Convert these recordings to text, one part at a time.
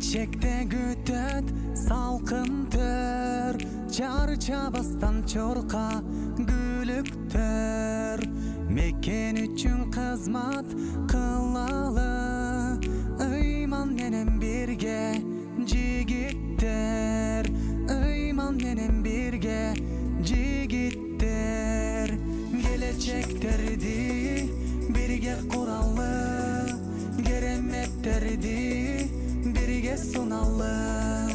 Келечекте күтөт салкын төр, чарчабастан чорка күлүктөр. Мекен үчүн кызмат кылалы, ыйман менен бирге жигиттер, ыйман менен бирге жигиттер. Келечектерди бирге куралы, кереметтерди бирге суналы.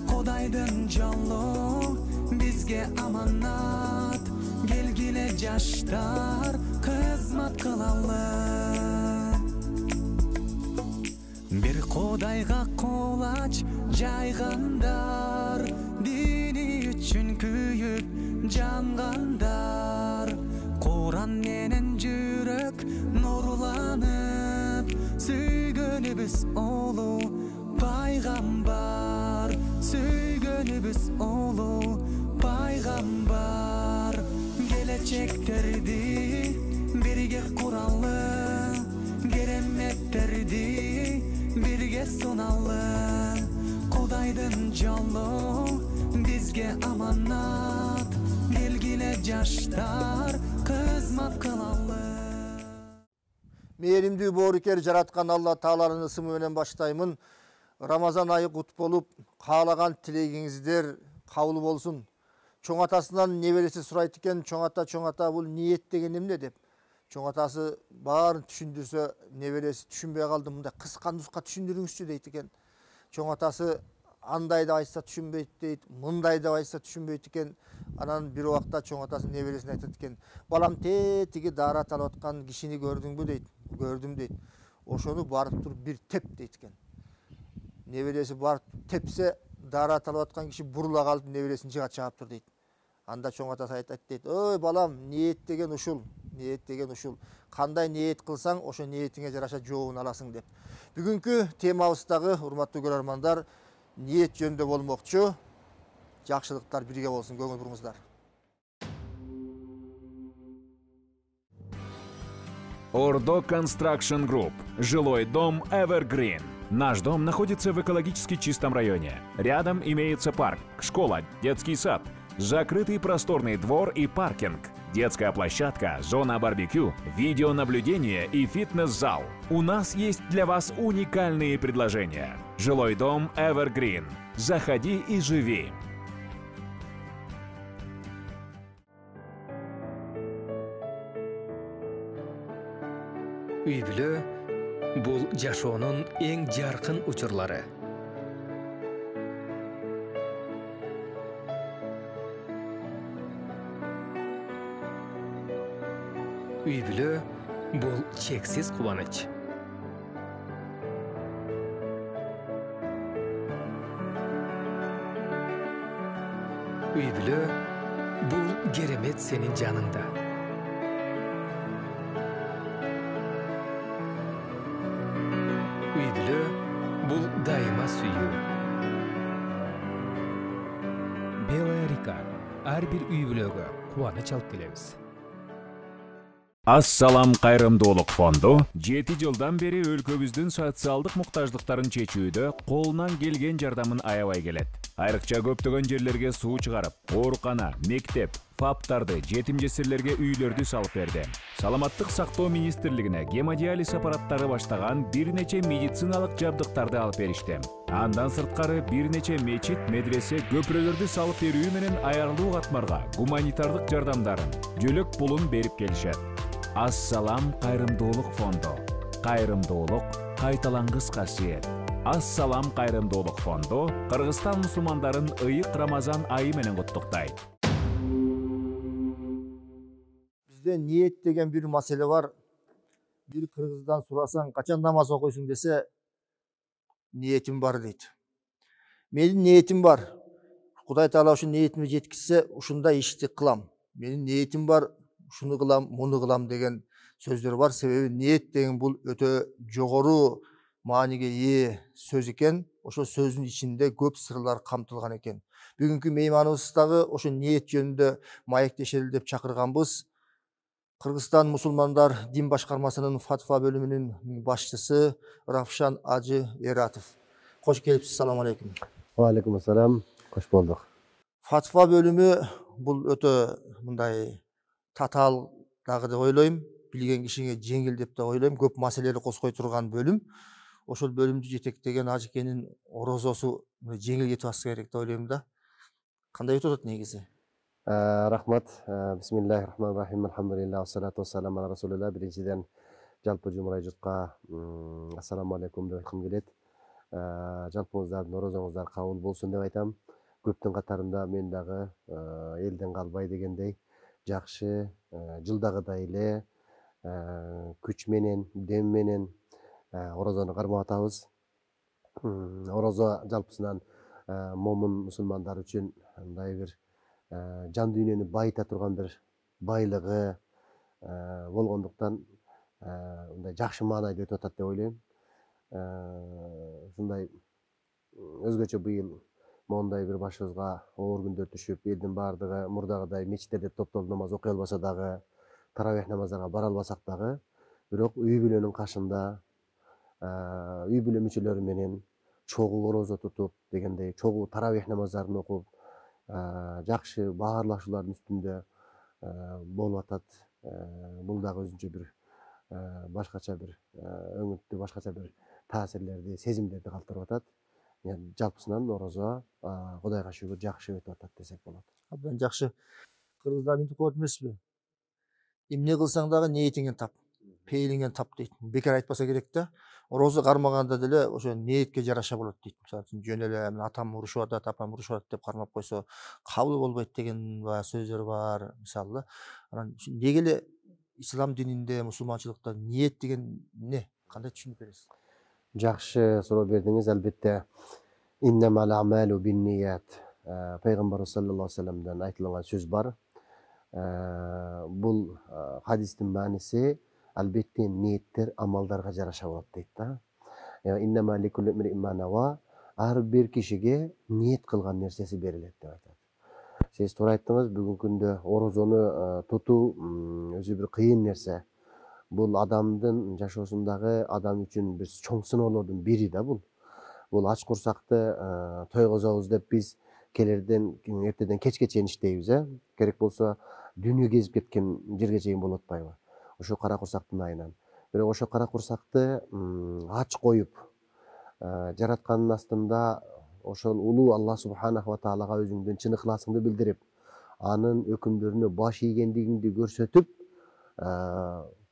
Кудайдын жолу бизге аманат, келгиле жаштар кызмат кылалы. Бир Кудайга кулач жайгандар, дини үчүн күйүп жангандар. Куран менен жүрөк нурланып, сүйгөнүбүз улуу пайгамбар, сүйгөнүбүз улуу пайгамбар. Келечектерди бирге куралы, кереметтерди бирге суналы. Кудайдын жолу бизге аманат, келгиле жаштар кызмат кылалы. Мээримдүү боорукер жараткан Алла Тааланын ысымы менен баштаймын. Рамазан айы кут болуп, каалаган тилегиңиздер кабыл болсун. Чоң атасынан небереси сурайт экен, чоң ата бул ниет деген эмне деп. Чоң атасы баарын түшүндүрсө, небереси түшүнбөй калды, мындай кыска нуска түшүндүрүңүзчү дейт экен. Чоң атасы андай да айтса түшүнбөйт дейт, мындай да айтса түшүнбөйт экен. Анан бир убакта чоң атасы небересине айтат экен: "Балам, тиги даарат алып аткан кишини көрдүңбү?" дейт. "Көрдүм" дейт. "Ошону барып туруп бир теп" дейт экен. Небереси барып тепсе, даарат алып аткан киши бурула калып небересин жыга чагаптыр дейт. Анда чоң атасы айтат дейт: "Ой балам, ниет деген ушул, ниет деген ушул. Кандай ниет кылсаң, ошо ниетиңе жараша жообун аласың" деп. Бүгүнкү темабыздагы, урматтуу көрөрмандар, ниет жөнүндө болмокчу. Жакшылыктар бирге болсун, көңүл буруңуздар. Ордо Construction Group. Жилой дом Evergreen. Наш дом находится в экологически чистом районе. Рядом имеется парк, школа, детский сад, закрытый просторный двор и паркинг, детская площадка, зона барбекю, видеонаблюдение и фитнес-зал. У нас есть для вас уникальные предложения. Жилой дом Evergreen. Заходи и живи. Үй-бүлө бул жашоонун эң жаркын учурлары. Үй-бүлө бул чексиз кубаныч. Үй-бүлө бул керемет сенин жаныңда. Үй-бүлө бул дайыма сүйүү. Белая река. Ар бир үй-бүлөгө кубаныч алып келебиз. Ассалам кайрымдуулук фонду 7 жылдан бери өлкөбүздүн социалдык муктаждыктарын чечүүдө колунан келген жардамын аябай келет. Айрыкча көптөгөн жерлерге суу чыгарып, оорукана, мектеп, фаптарды, жетим жесирлерге үйлөрдү салып берди. Саламаттык сактоо министрлигине гемодиализ аппараттары баштаган бир нече медициналык жабдыктарды алып беришти. Андан сырткары бир нече мечит, медресе, көпүрөлөрдү салып берүү менен аярылуу катмарга гуманитардык жардамдарын, жөлөк пулун берип келишет. Ассалам кайрымдуулук фонду. Кайрымдуулук кайталангыс касиет. Ассалам кайрымдуулук фонду Кыргызстан мусулмандарын ыйык Рамазан айы менен куттуктайт. Бизде ниет деген бир маселе бар. Бир кыргыздан сурасаң, качан намаз окуйсуң десе, ниетим бар дейт. Менин ниетим бар. Кудай Таала ушу ниетимди жеткизсе, ушундай ишти кылам. Менин ниетим бар, ушуну кылам, муну кылам деген сөздөр бар. Себеби ниет деген бул өтө жогору мааниге ээ сөз экен. Ошо сөздүн ичинде көп сырлар камтылган экен. Бүгүнкү мейманыбыз дагы ошо ниет жөнүндө маектешели деп чакырганбыз. Кыргызстан мусулмандар дин башкармасынын фатва бөлүмүнүн башчысы Равшан Ажы Эратов. Қош келіпсіз, салам алейкум. Алейкум ассалам, қош болдық. Фатва бөлімі бұл өте мындай татал дағы деп ойлаймын. Білген кишиге жеңіл деп те ойлаймын. Көп маселелер қозғой тұрған бөлім. Ошол бөлімді жетектеген Ажекенің орозосу жеңіл кетіп асы керек деп ойлаймын да. Қандай өтіп жатат негізі? Рахмат. Бисмиллахир-рахманир-рахим. Алхамдулилlah, ассалату вассаламу ала расулилlah. Биринчиден жалпы жұмырай жұртқа ассаламу алейкум деп айтқым келет. Жалпыңыздардың орозоңуздар кабыл болсын деп айтам. Көптің қатарында мен дағы елден қалбай дегендей жақшы жылдағыдай эле күч менен, дем менен орозону кармап атабыз. Орозо жалпысынан момун мусулмандар үчүн мындай бир жан дүйнөнү байыта турган бир байлыгы болгондуктан мындай жакшы маанайда өтүп атат деп ойлойм. Ушундай өзгөчө быйыл мондай бир башыбызга оор күндөр түшүп, элдин баардыгы мурдагыдай мечиттерде топтолуп намаз окуй албаса дагы, таравих намаздарга бара албасак дагы, бирок үй бүлөнүн кашында, үй бүлө мүчөлөрү менен чогуу орозо тутуп дегендей, чогуу таравих намаздарын окуп, жакшы баарлашуулардын үстүндө болуп атат. Бул дагы өзүнчө бир башкача бир өңүттү, башкача бир таасирлерди, сезимдерди калтырып атат. Жалпысынан орозо Кудайга шүгүр жакшы өтүп атат десек болот. Абдан жакшы. Кыргызда минтип коет эмеспи? Эмне кылсаң дагы ниетиңен тап, пейилиңен тап дейт. Бекер айтпаса керек да. Орозо кармаганда деле ошо ниетке жараша болот дейт. Мисалы үчүн жөн эле атам урушуп атат, апам урушуп атат деп кармап койсо кабыл болбойт деген сөздөр бар, мисалы. Анан неге эле ислам дининде, мусулманчылыкта ниет деген эмне? Кандай түшүнүп бересиз? Жакшы суроо бердиңиз, албетте. Иннамал а'малу бинният. Пайгамбар саллаллаху алейхи вассаламдан айтылган сөз бар. Бул хадистин мааниси албетте ниеттер амалдарга жараша болот дейт да. Иннама ликулли имриин ма нава. Ар бир кишиге ниет кылган нерсеси берилет деп айтат. Сиз туура айттыңыз, бүгүнкү күндө орозону тутуу өзү бир кыйын нерсе. Бул адамдын жашоосундагы адам үчүн бир чоң сыноолордун бири да бул. Бул ач курсакты тойгозобуз деп биз келерден эртеден кечке чейин иштейбиз, керек болсо дүйнө кезип кеткен жерге чейин болуп атпайбы? Ошо кара курсактын айынан. Бирок ошо кара курсакты ач коюп, жараткандын астында ошол улуу Аллах субханаху ва таалага өзүңдүн чын ыхласыңды билдирип, анын өкүмдөрүнө баш ийгендигиңди көрсөтүп,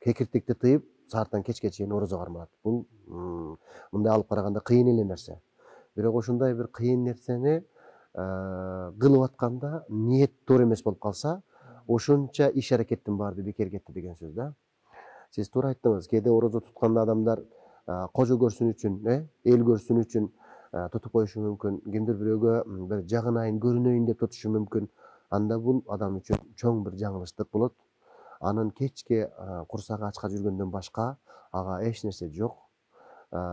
кекиртикти тыйып, сааттан кечке чейин орозо кармалат. Бул мындай алып караганда кыйын эле нерсе. Бирок ошондой бир кыйын нерсени кылып атканда ниет туура эмес болуп калса, ошонча иш аракеттин баары бекер кетти деген сөз да. Сиз туура айттыңыз, кээде орозо туткан адамдар кожо көрсүн үчүн, эл көрсүн үчүн тутуп коюшу мүмкүн. Кимдир бирөөгө бир жагынайын, көрүнөйүн деп тутушу мүмкүн. Анда бул адам үчүн чоң бир жаңылыштык болот. Анын кечке курсагы ачка жүргөндөн башка ага эч нерсе жок.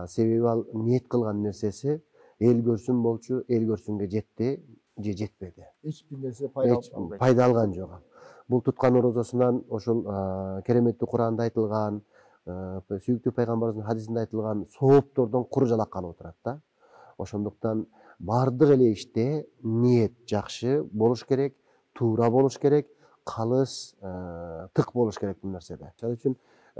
Себеби ал ниет кылган нерсеси эл көрсүн болчу, эл көрсүнгө жетти же жетпеди. Эч бир нерсе пайда алган жок. Бул туткан орозосунан ошол кереметтүү Куранда айтылган, сүйүктүү пайгамбарыбыздын хадисинде айтылган сооптордон куру жалак калып отурат да. Ошондуктан бардык эле иште ниет жакшы болуш керек, туура болуш керек, калыс, тык болуш керек бул нерседе. Ошон үчүн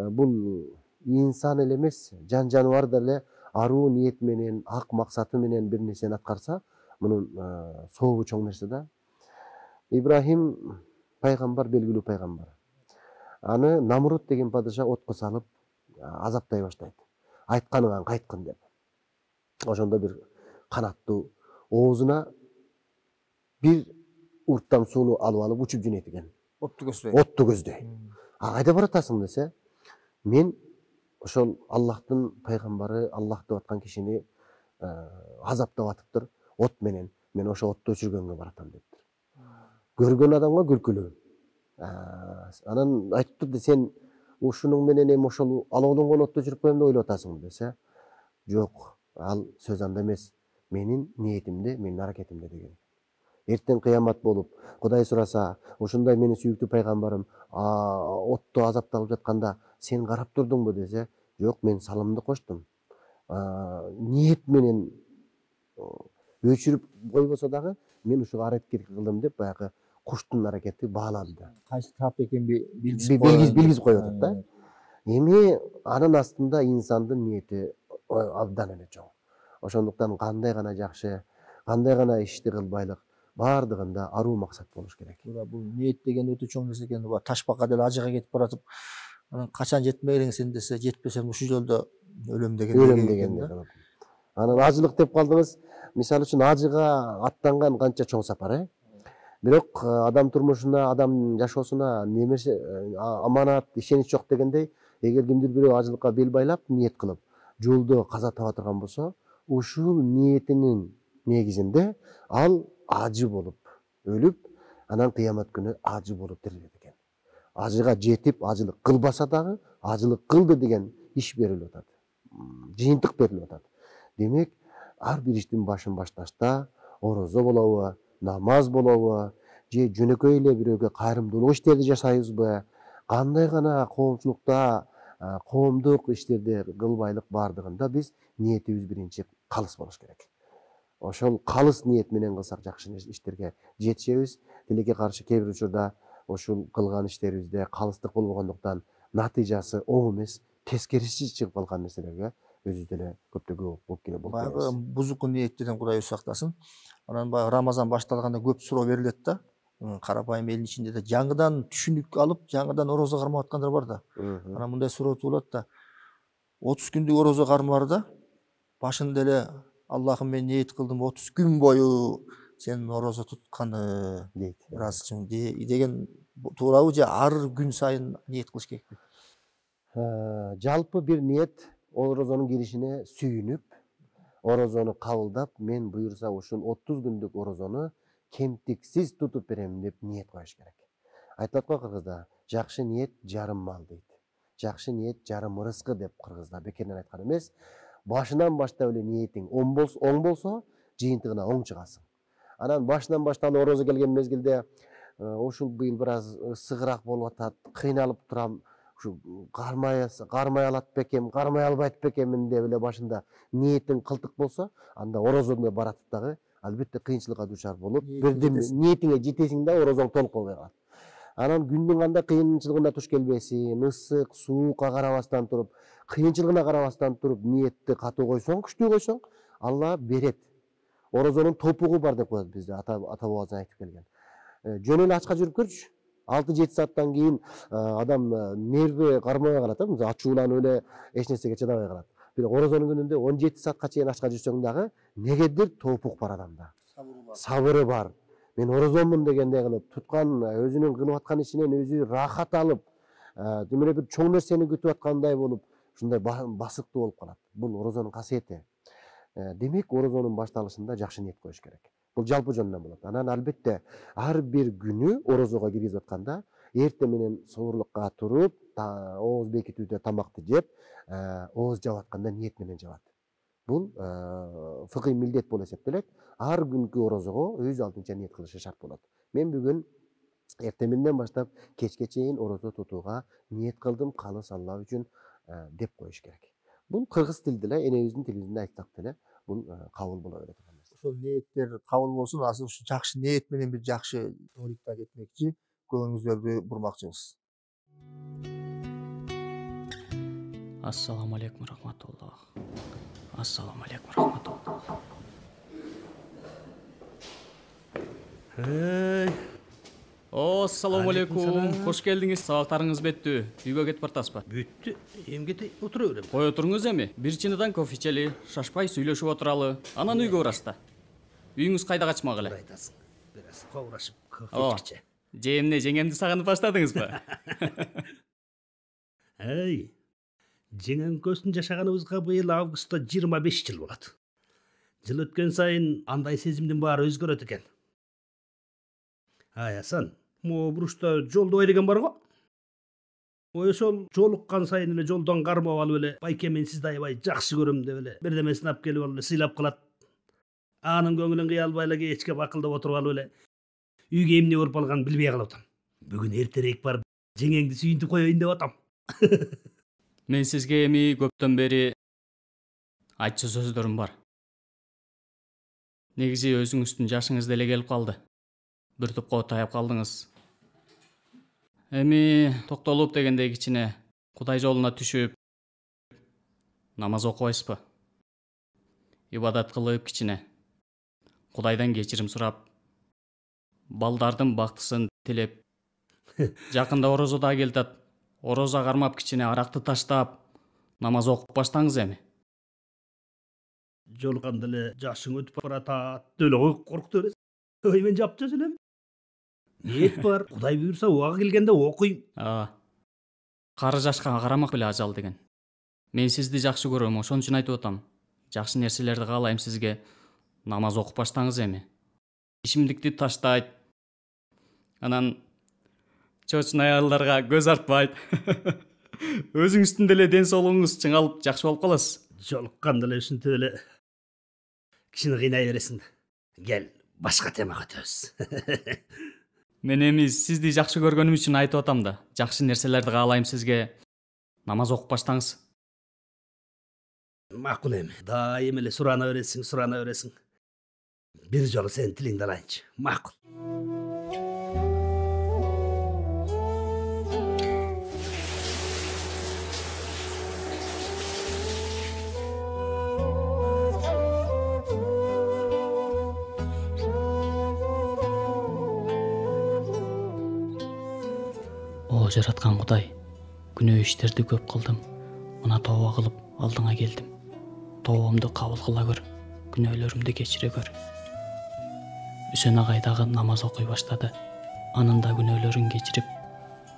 бул инсан эле эмес, жан жаныбар деле аруу ниет менен, ак максаты менен бир нерсени аткарса, мунун сообу чоң нерсе да. Ибрахим пайгамбар, белгилүү пайгамбар. Аны Намрут деген падыша отко салып азаптай баштайт. Айтканыңан кайткын деп. Ошондо бир канаттуу оозуна бир урттам сууну алып учуп жөнөйт экен. Отту көздөй. Кайда баратасың десе, мен ошол Аллахтын пайгамбары, Аллах деп аткан кишини азаптап атыптыр от менен. Мен ошо отту өчүргөнгө баратам дептир. Көргөн адамга күлкүлүү. Анан айтыптыр, сен ушунун менен эми ошол алоолонгон отту өчүрүп коем деп ойлоп атасың десе, жок, ал сөз анда эмес. Менин ниетимде, менин аракетимде деген. Эртең кыямат болуп, Кудай сураса, ушундай менин сүйүктүү пайгамбарым отто азапталып жатканда сен карап турдуңбу десе, жок, мен салымды коштум. Ниет менен өчүрүп койбосо дагы мен ушуга аракет кылдым деп баягы куштун аракети бааланды. Кайсы тарапта экенин Билгизип коюп атат да. Эми анын астында инсандын ниети абдан эле чоң. Ошондуктан кандай гана жакшы, кандай гана ишти кылбайлык баардыгында аруу максат болуш керек. Бул ниет деген өтө чоң нерсе экен. Ташбакка деле ажыга кетип баратып, анан качан жетмегиңсин десе, жетпесем ушул жолдо өлөм деген. Анан ажылык деп калдыңыз. Мисалы үчүн ажыга аттанган канча чоң сапар, Бирок адам турмушуна, адам жашоосуна немесе аманат, ишенич жок дегендей, эгер кимдир бирөө ажылыкка бел байлап, ниет кылып, жолдо каза таба турган болсо, ушул ниетинин негизинде ал ажы болуп өлүп, анан кыямат күнү ажы болуп тирилет экен. Ажыга жетип, ажылык кылбаса дагы, ажылык кылды деген иш берилип атат. Жыйынтык берилип атат. Демек, ар бир иштин башын башташта орозо болобу, намаз болобу, же жөнөкөй эле бирөөгө кайрымдуулук иштерди жасайбызбы, кандай гана коомчулукта коомдук иштерди кылбайлык баардыгында биз ниетибиз биринчи калыс болуш керек. Ошол калыс ниет менен кылсак жакшы иштерге жетишебиз. Тилекке каршы кээ бир учурда ушул кылган иштерибизде калыстык болбогондуктан натыйжасы оң эмес, тескериси чыгып калган нерселерге өзүбүз деле көптөгө болуп келе болот. Баягы бузуку ниеттен Кудай сактасын. Анан баягы Рамазан башталганда көп суроо берилет да. Карапайым элдин ичинде да жаңыдан түшүнүк алып, жаңыдан орозо кармап аткандар бар да. Анан мындай суроо туулат да. 30 күндүк орозо кармар да. Башында эле Аллахым мен ниет кылдым 30 күн бою сен орозо тутканы дейт. Ыраазычымын деген туурабы же ар күн сайын ниет кылыш керекпи? Жалпы бир ниет орозонун киришине сүйүнүп, орозону кабылдап, мен буюрса ушул 30 күндүк орозону кемтиксиз тутуп берем деп ниет коюш керек. Айтылат го кыргызда, жакшы ниет жарым мал дейт. Жакшы ниет жарым ырыскы деп кыргызда бекерден айткан эмес. Башынан баштап эле ниетиң оң болсо, жыйынтыгына оң чыгасың. Анан башынан баштап орозо келген мезгилде ушул быйыл бир аз сыгыраак болуп атат, кыйналып турам, ушу кармай алат бекем, кармай албайт бекемин деп эле башында ниетиң кылтык болсо, анда орозоңо баратып дагы албетте кыйынчылыкка дучар болуп, бирден ниетиңе жетесиң да орозоң толук болбой калат. Анан күндүн кандай кыйынчылыгына туш келбесин, ысык, суукка карабастан туруп, кыйынчылыгына карабастан туруп ниетти катуу койсоң, күчтүү койсоң, Алла берет. Орозонун топугу бар деп коет бизде, ата бабабыздан айтып келген. Жөн эле ачка жүрүп көрчү. 6-7 сааттан кийин адам нерви кармабай калат, мисалы ачууланып эле эч нерсеге чыдабай калат. Бирок орозонун күнүндө 17 саатка чейин ачка жүрсөң дагы негедир топук бар адамда. Сабыры бар. Мен орозомун дегендей кылып, туткан өзүнүн кылып аткан ишинен өзү рахат алып, демек бир чоң нерсени күтүп аткандай болуп, ушундай басыктуу болуп калат. Бул орозонун касиети. Демек, орозонун башталышында жакшы ниет коюш керек. Бул жалпы жөнүнөн болот. Анан албетте ар бир күнү орозого киргизип атканда, эртең менен суурлукка туруп, ооз бекитүүдө тамакты жеп, ооз жаап атканда ниет менен жабат. Бул фыкый милдет болуп эсептелет. Ар күнкү орозого өз алдынча ниет кылышы шарт болот. Мен бүгүн эртеминден баштап кечке чейин орозо тутууга ниет кылдым, калыс Алла үчүн деп коюш керек. Бул кыргыз тилинде эле, энебиздин тилинде айтсак деле, бул кабыл боло берет. Ошол ниеттер кабыл болсун, азыр ушу жакшы ниет менен бир жакшы роликте кетмекчи, көңүлүңүздөрдү бурмакчыбыз. Ассаламу алейкум рахматуллах. Ассаламу алейкум рахматуллах. Ассаламу алейкум. Кош келдиңиз. Сабактарыңыз бүттү. Үйгө кетип бартасызбы? Бүттү. Эмгете отура берем. Кое туруңуз эми. Бир чыныдан кофе ичели, шашпай сүйлөшүп отуралы. Анан үйгө барасыз да. Үйүңүз кайда качмак эле? Айтасың. Бир аз кабырашып кофе иче. Же эмне, жеңемди сагынып баштадыңызбы? Эй. Жеңөңкөстүн жашаганыбызга быйыл августта 25 жыл болот. Жыл өткөн сайын андай сезимдин баары өзгөрөт экен. Ай Асан, могу бурушта жолдобай деген бар го? Ошол жолуккан сайын эле жолдон кармап алып эле, байке мен сизди аябай жакшы көрөм деп эле бирдемесин алып келип алып эле сыйлап калат. Анын көңүлүн кыялбай эле кечке бакылдап отуруп алып эле үйгө эмне болуп калганын билбей калып атам. Бүгүн эртерээк барып жеңеңди сүйүнтүп коеюн деп атам. Мен сизге эми көптөн бери айтчу сөздөрүм бар. Негизи өзүңүздүн жашыңыз деле келип калды. Бир тупка таяп калдыңыз. Эми токтолуп дегендей кичине Кудай жолуна түшүп намаз окубайсызбы? Ибадат кылып кичине Кудайдан кечирим сурап, балдардын бактысын тилеп, жакында орозо да келатат. Орозо кармап кичине аракты таштап, намаз окуп баштаңыз эми. Жолукканда эле жашың өтүп баратат. Деле коркуп бересиң. Ой, мен жапча элем. Ниет бар. Кудай буйрса убагы келгенде окуйм. Кары жашка карамак беле ажал деген. Мен сизди жакшы көрөм, ошон үчүн айтып атам. Жакшы нерселерди каалайм сизге. Намаз окуп баштаңыз эми. Ичимдикти таштайт. Анан чоочун аялдарга көз артпайт. Өзүңүздүн деле ден соолугуңуз чыңалып жакшы болуп каласыз. Жолукканда эле ушинтип эле кичине кыйнай бересиң. Кел, башка темага өтөбүз. Мен эми сизди жакшы көргөнүм үчүн айтып атам да. Жакшы нерселерди каалайм сизге. Намаз окуп баштаңыз. Макул эми. Дайым эле сурана бересиң. Бир жолу сенин тилиңди алайынчы. Макул. О, жараткан Кудай, күнөө иштерди көп кылдым. Мына тооба кылып алдыңа келдим. Тообомду кабыл кыла көр, күнөөлөрүмдү кечире көр. Үсен агай дагы намаз окуй баштады. Анын да күнөөлөрүн кечирип,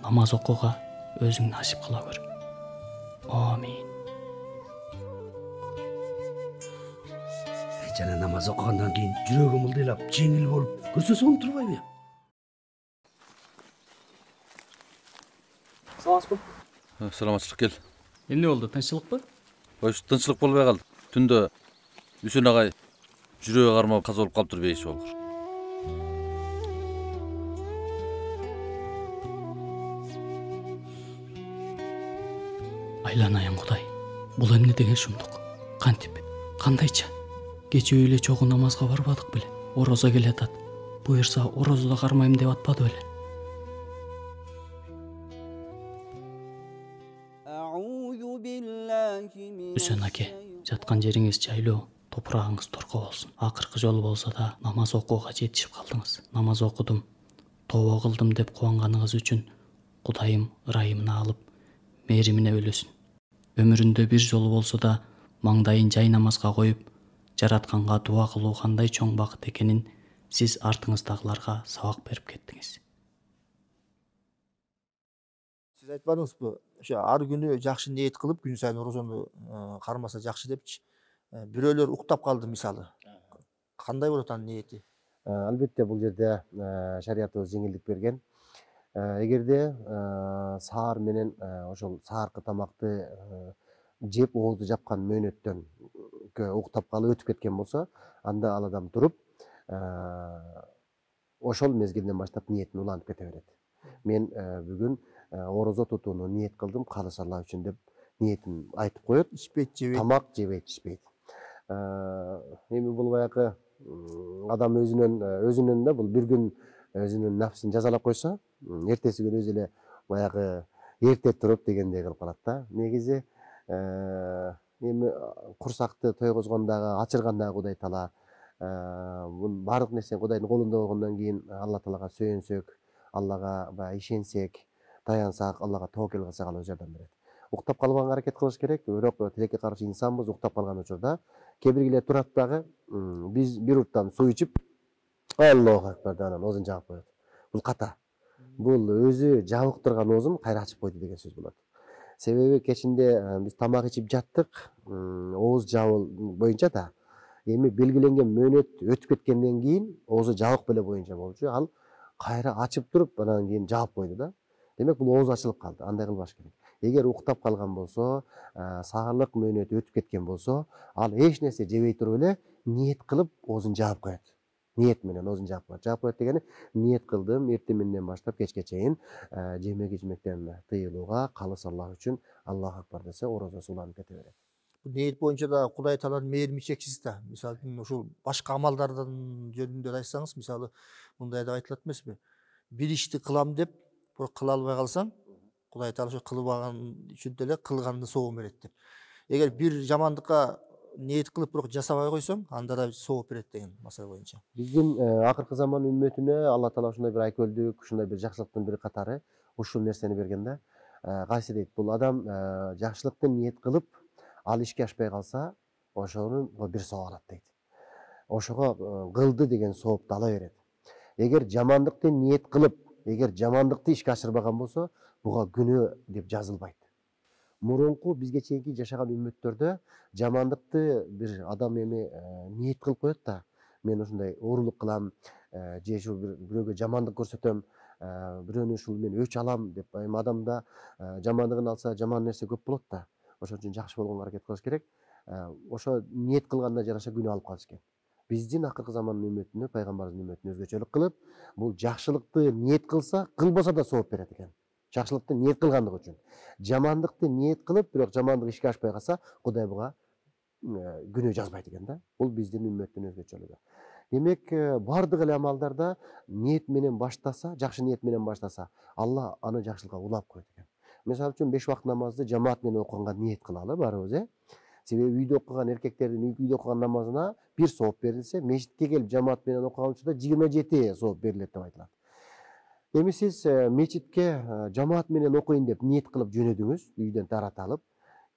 намаз окууга өзүң насип кыла көр. Амин. Жана намаз окугандан кийин жүрөгүм ылдыйлап, жеңил болуп, көрсөсөң турбайбы? Саламатчылык, кел. Эмне болду, тынччылыкпы? Ой, тынччылык болбой калды. Түндө Үсен агай жүрөгү кармап каза болуп калыптыр, бейиш болгур. Айланайын Кудай, бул эмне деген шумдук? Кантип, кандайча? Кечээ эле чогуу намазга барбадык беле? Орозо келатат. Буюрса орозодо кармайм деп атпады беле? Үсен аке, жаткан жериңиз жайлоо, топурагыңыз торко болсун. Акыркы жолу болсо да намаз окууга жетишип калдыңыз. Намаз окудум, тооба кылдым деп кубанганыңыз үчүн Кудайым ырайымына алып, мээримине бөлөсүн. Өмүрүндө бир жолу болсо да маңдайын жай намазга коюп, жаратканга дуа кылуу кандай чоң бакыт экенин сиз артыңыздагыларга сабак берип кеттиңиз. Сиз айтпадыңызбы? Ошо ар күнү жакшы ниет кылып, күн сайын орозону кармаса жакшы депчи. Бирөөлөр уктап калды мисалы. Кандай болот анын ниети? Албетте бул жерде шариятыбыз жеңилдик берген. Эгерде саар менен ошол сааркы тамакты жеп оозду жапкан мөөнөттөн уктап калып өтүп кеткен болсо, анда ал адам туруп ошол мезгилден баштап ниетин улантып кете берет. Мен бүгүн орозо тутууну ниет кылдым, калыс Алла үчүн деп ниетин айтып коет. Ичпейт, жебейт. Тамак жебейт, ичпейт. Эми бул баягы адам өзүнөн да бул бир күн өзүнүн нафсин жазалап койсо, эртеси күнү өзү эле баягы эрте туруп дегендей кылып калат да. Негизи эми курсакты тойгозгондагы, ачыргандагы Кудай таала бул баардык нерсе Кудайдын колунда болгондон кийин Алла таалага сүйөнсөк, Аллага баягы ишенсек, таянсак, Аллага тоокел кылсак, ал өз жардам берет. Уктап калбаганга аракет кылыш керек. Бирок тилекке каршы инсанбыз, уктап калган учурда кээ биргилер турат дагы, биз бир урттан суу ичип, Аллаху акбар деп анан оозун жаап коет. Бул ката. Бул өзү жабык турган оозун кайра ачып койду деген сөз болот. Себеби кечинде биз тамак ичип жаттык, ооз жабыл боюнча да. Эми белгиленген мөөнөт өтүп кеткенден кийин оозу жабык беле боюнча болчу. Ал кайра ачып туруп, анан кийин жаап койду да. Демек бул ооз ачылып калды. Андай кылбаш керек. Эгер уктап калган болсо, саарлык мөөнөтү өтүп кеткен болсо, ал эч нерсе жебей туруп эле ниет кылып оозун жаап коет. Ниет менен оозун жаап коет. Жаап коет дегени ниет кылдым, эртеменден баштап кечке чейин жемек ичмектен тыйылууга, калыс Аллах үчүн Аллаху акбар десе, орозосу уланып кете берет. Бул ниет боюнча да Кудай Тааланын мээрими чексиз да. Мисалы үчүн ушул башка амалдардын жөнүндө да айтсаңыз, мисалы мындай деп айтылат эмеспи? Бир ишти кылам деп, бирок кыла албай калсаң, Кудай Таала ошо кылбаган үчүн деле кылганды соогун берет деп. Эгер бир жамандыкка ниет кылып бирок жасабай койсоң, анда да сооп берет деген масала боюнча. Биздин акыркы заман үммөтүнө Алла Таала ушундай бир айкөлдүк, ушундай бир жакшылыктын бир катары ушул нерсени берген да. Кайсы дейт, бул адам жакшылыкты ниет кылып, ал ишке ашпай калса, ошонун бир сооп алат дейт. Ошого кылды деген соопту ала берет. Эгер жамандыкты ниет кылып, эгер жамандыкты ишке ашырбаган болсо, буга күнөө деп жазылбайт. Мурунку бизге чейинки жашаган үммөттөрдө жамандыкты бир адам эми ниет кылып коет да. Мен ушундай оорулук кылам, же ушул бирөөгө жамандык көрсөтөм, бирөөнү ушул мен өч алам деп, эми адамда жамандыгын алса жаман нерсе көп болот да. Ошон үчүн жакшы болгонго аракет кылыш керек. Ошо ниет кылганда жараша күнөө алып калыш керек. Биздин акыркы замандын үммөтүнө, пайгамбарыбыздын үммөтүнө өзгөчөлүк кылып, бул жакшылыкты ниет кылса, кылбаса да сооп берет экен. Жакшылыкты ниет кылгандыгы үчүн. Жамандыкты ниет кылып, бирок жамандык ишке ашпай калса, Кудай буга күнөө жазбайт экен да. Бул биздин үммөттүн өзгөчөлүгү. Демек, бардык эле амалдарда ниет менен баштаса, жакшы ниет менен баштаса, Алла аны жакшылыкка улап коет экен. Мисалы үчүн 5 вакыт намазды жамаат менен окуганга ниет кылалы баарыбыз, Себеби үйдө окуган эркектердин үйдө окуган намазына 1 сооп берилсе, мечитке келип жамаат менен окуган учурда 27 сооп берилет деп айтылат. Эми сиз мечитке жамаат менен окуйн деп ниет кылып жөнөдүңүз, үйдөн тарата алып,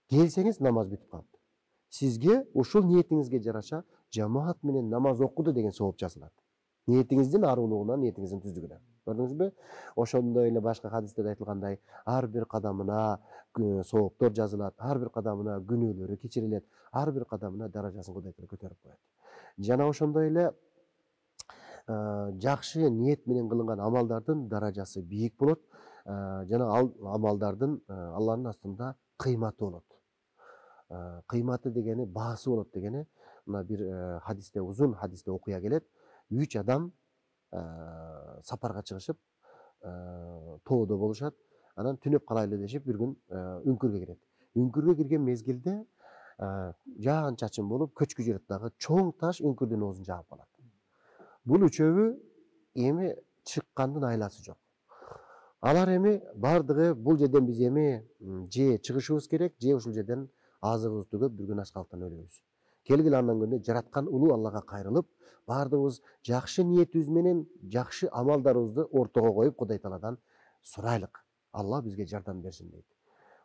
келсеңиз намаз бүтүп калыптыр. Сизге ушул ниетиңизге жараша жамаат менен намаз окуду деген сооп жазылат. Ниетиңиздин арулугунан, ниетиңиздин түздүгүнөн. Көрдүңүзбү? Ошондой эле башка хадистерде айтылгандай, ар бир кадамына сооптор жазылат, ар бир кадамына күнөөлөрү кечирилет, ар бир кадамына даражасын Кудай Таала көтөрүп коет. Жана ошондой эле жакшы ниет менен кылынган амалдардын даражасы бийик болот, жана ал амалдардын Алланын астында кыйматы болот. Кыйматы дегени баасы болот дегени, мына бир хадисте, узун хадисте окуя келет. 3 адам сапарга чыгышып, тоодо болушат. Анан түнөп калайлы дешип, бир күн үңкүргө кирет. Үңкүргө кирген мезгилде жаан чачын болуп, көчкү жердеги чоң таш үңкүрдүн оозун жаап калат. Бул үчөөбү эми чыккандын айласы жок. Алар эми бардыгы бул жерден биз эми же чыгышыбыз керек, же ушул жерден азыгыбызды түгөп бир күн ачкалыктан өлөбүз. Келгиле андан күндө жараткан улуу Аллага кайрылып, бардыгыбыз жакшы ниетибиз менен жакшы амалдарыбызды ортого коюп Кудай Тааладан сурайлык. Алла бизге жардам берсин дейт.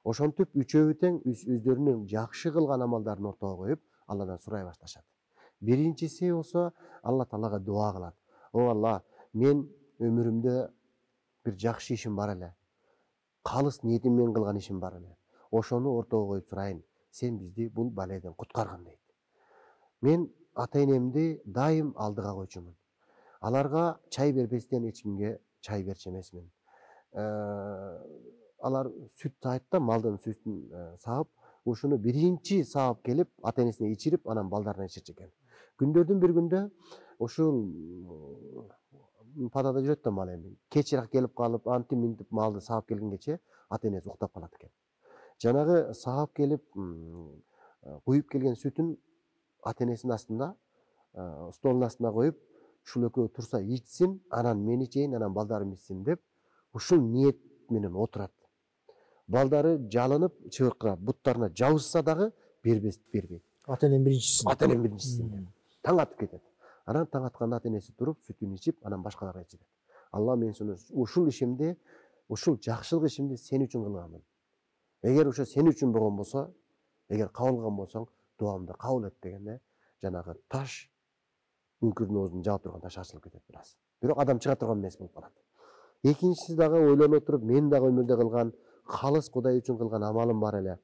Ошентип үчөөбү тең өздөрүнүн жакшы кылган амалдарын ортого коюп, Алладан сурай башташат. Биринчиси болсо Алла Таалага дуа кылат. О Алла, мен өмүрүмдө бир жакшы ишим бар эле. Калыс ниетим менен кылган ишим бар эле. Ошону ортого коюп сурайын. Сен бизди бул балайдан куткаргын дейт. Мен ата-энемди дайым алдыга койчумун. Аларга чай бербестен эч кимге чай берчү эмесмин. Алар сүт саайт да, малдын сүтүн саап, ушуну биринчи саап келип, ата-энесине ичирип, анан балдарына ичирчү экен. Күндөрдүн бир күндө ушул падада жүрөт да мал эми. Кечирээк келип калып, антип-минтип малды саап келгенче ата-энеси уктап калат экен. Жанагы саап келип, куюп келген сүтүн ата-энесинин астында, столдун астына коюп, ушул экөө турса ичсин, анан мен ичейин, анан балдарым ичсин деп, ушул ниет менен отурат. Балдары жалынып, чыбыркырап, буттарына жабышса дагы бербейт. Ата-энем биринчисин. Ата-энем биринчисин. Таң атып кетет. Анан таң атканда ата-энеси туруп, сүтүн ичип, анан башкаларга ичирет. Алла, мен ушул ишимди, ушул жакшылык ишимди сен үчүн кылганмын. Эгер ошо сен үчүн болгон болсо, эгер кабыл кылган болсоң, дуамды кабыл эт дегенде, жанагы таш үңкүрдүн оозун жаап турган таш ачылып кетет бир аз. Бирок адам чыга турган эмес болуп калат. Экинчиси дагы ойлонуп туруп, мен дагы өмүрдө кылган калыс Кудай үчүн кылган амалым бар эле.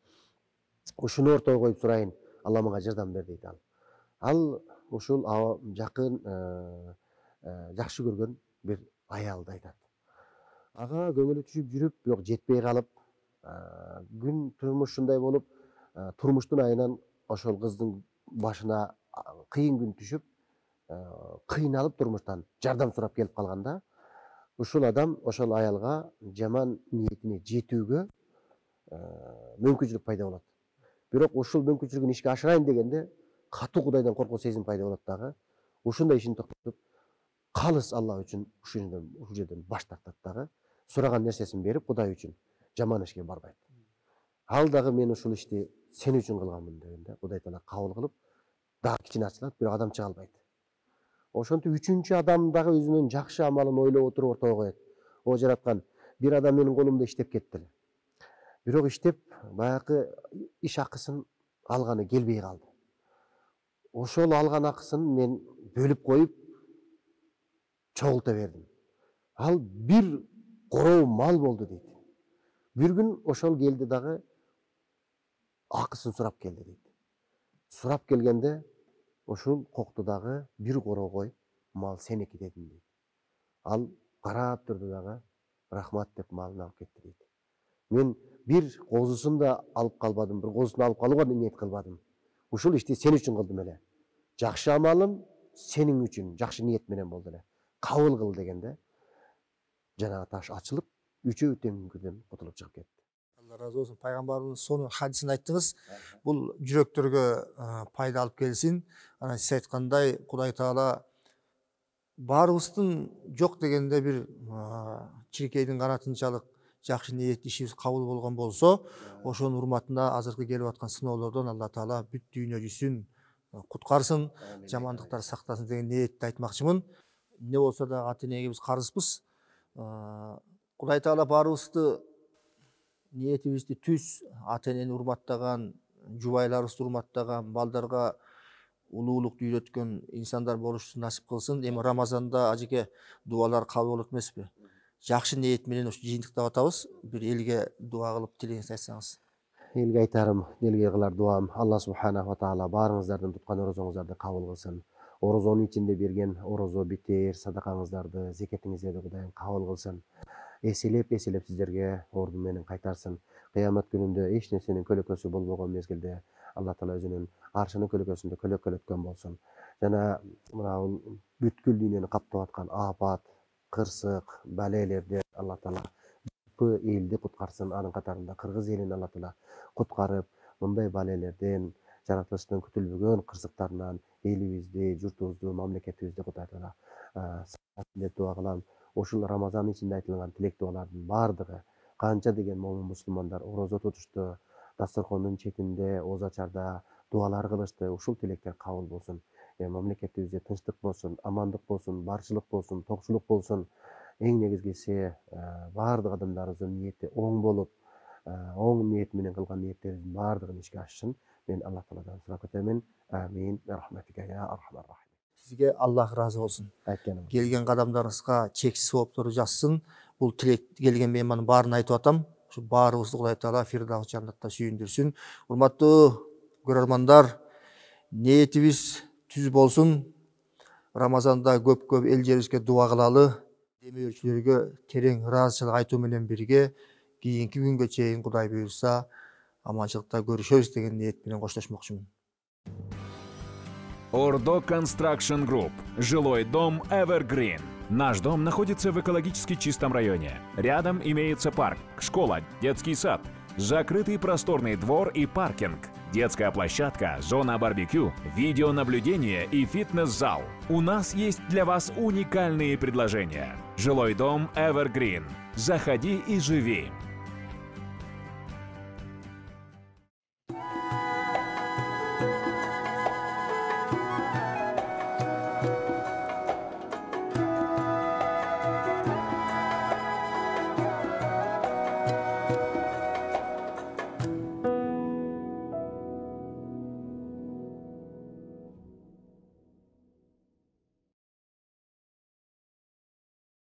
Ушуну ортого коюп сурайын, Алла мага жардам бер дейт ал. Ал ушул жакын жакшы көргөн бир аялды айтат. Ага көңүлү түшүп жүрүп, бирок жетпей калып, күн турмушундай болуп, турмуштун айынан ошол кыздын башына кыйын күн түшүп, кыйналып турмуштан жардам сурап келип калганда, ушул адам ошол аялга жаман ниетине жетүүгө мүмкүнчүлүк пайда болот. Бирок ушул мүмкүнчүлүгүн ишке ашырайын дегенде катуу Кудайдан коркуу сезим пайда болот дагы. Ушундай ишин токтотуп, калыс Алла үчүн ушул жерден баш тартат дагы. Сураган нерсесин берип Кудай үчүн жаман ишке барбайт. Ал дагы мен ушул ишти сен үчүн кылганмын дегенде Кудай Таала кабыл кылып, дагы кичине ачылат, бирок адам чыга албайт. Ошентип үчүнчү адам дагы өзүнүн жакшы амалын ойлоп отуруп ортого коет. О жараткан, бир адам менин колумда иштеп кетти эле. Бирок иштеп, баягы иш акысын алганы келбей калды. Ошол алган акысын мен бөлүп коюп, чогулта бердим. Ал бир короо мал болду дейт. Бир күн ошол келди дагы акысын сурап келди дейт. Сурап келгенде ошол коктудагы бир короо кой мал сеники дедим дейт. Ал карап турду дагы рахмат деп малын алып кетти дейт. Мен бир козусун да алып калбадым, бир козусун алып калууга ниет кылбадым. Ушул ишти сен үчүн кылдым эле. Жакшы амалым сенин үчүн жакшы ниет менен болду эле. Кабыл кыл дегенде жанагы таш ачылып, үчөө теңкүрдөн кутулуп чыгып кетти. Алла разы болсун. Пайгамбарыбыз сонун хадисин айттыңыз. Бул жүрөктөргө пайда алып келсин. Анан сиз айткандай Кудай Таала баарыбыздын жок дегенде бир чиркейдин канатынчалык жакшы ниет ишибиз кабыл болгон болсо, ошонун урматына азыркы келип аткан сыноолордон Алла Таала бүт дүйнө жүзүн куткарсын, жамандыктар сактасын деген ниетти айтмакчымын. Не болсо да ата энеге биз карызбыз. Кудай Таала баарыбызды ниетибизди түз ата энени урматтаган, жубайларыбызды урматтаган, балдарга улуулукту үйрөткөн инсандар болушубузду насип кылсын. Эми Рамазанда ажеке дуалар кабыл болот эмеспи? Жакшы ниет менен ушу жыйынтыктап атабыз. Бир элге дуа кылып тилегиңизди айтсаңыз. Элге айтарым, элге кылар дуам, Алла субханаху ва таала баарыңыздардын туткан орозоңуздарды кабыл кылсын. Орозонун ичинде берген орозо битер садакаңыздарды, зекетиңиздерди Кудайым кабыл кылсын. Эселеп сиздерге ордун менен кайтарсын. Кыямат күнүндө эч нерсенин көлөкөсү болбогон мезгилде Алла Таала өзүнүн аршынын көлөкөсүндө көлөкөлөткөн болсун. Жана мына бүткүл дүйнөнү каптап аткан апат, кырсык, балелерди Алла Таала бул элди куткарсын. Анын катарында Кыргыз элин Алла Таала куткарып, мындай балелерден, жаратылыштын күтүлбөгөн кырсыктарынан элибизди, журтубузду, мамлекетибизди Кудай Таала деп дуа кылам. Ушул Рамазан ичинде айтылган тилек дуалардын бардыгы канча деген момун мусулмандар орозо тутушту, дасторкондун четинде, озачарда дуалар кылышты. Ушул тилектер кабыл болсун. Мамлекетибизде тынчтык болсун, амандык болсун, барчылык болсун, токчулук болсун. Эң негизгиси бардык адамдарыбыздын ниети оң болуп, оң ниет менен кылган ниеттерибиздин бардыгын ишке ашышын мен Алла Тааладан сурап кетемин. Амин. Рахматика я архамар рахим. Сизге Аллах разы болсун. Айтканым. Келген кадамдарыңызга чексиз сооптор жазсын. Бул тилек келген меймандын баарын айтып атам. Ушу баарыбызды Кудай Таала Фирдавс жаннатта сүйүндүрсүн. Урматтуу көрөрмандар, ниетибиз түз болсун. Рамазанда көп эл жерибизге дуа кылалы. Демөөрчүлөргө терең ыраазычылык айтуу менен бирге кийинки күнгө чейин Кудай буйрса аманчылыкта көрүшөбүз деген ниет менен коштошмокчумун. Ордо Construction Group. Жилой дом Evergreen. Наш дом находится в экологически чистом районе. Рядом имеется парк, школа, детский сад, закрытый просторный двор и паркинг, детская площадка, зона барбекю, видеонаблюдение и фитнес-зал. У нас есть для вас уникальные предложения. Жилой дом Evergreen. Заходи и живи.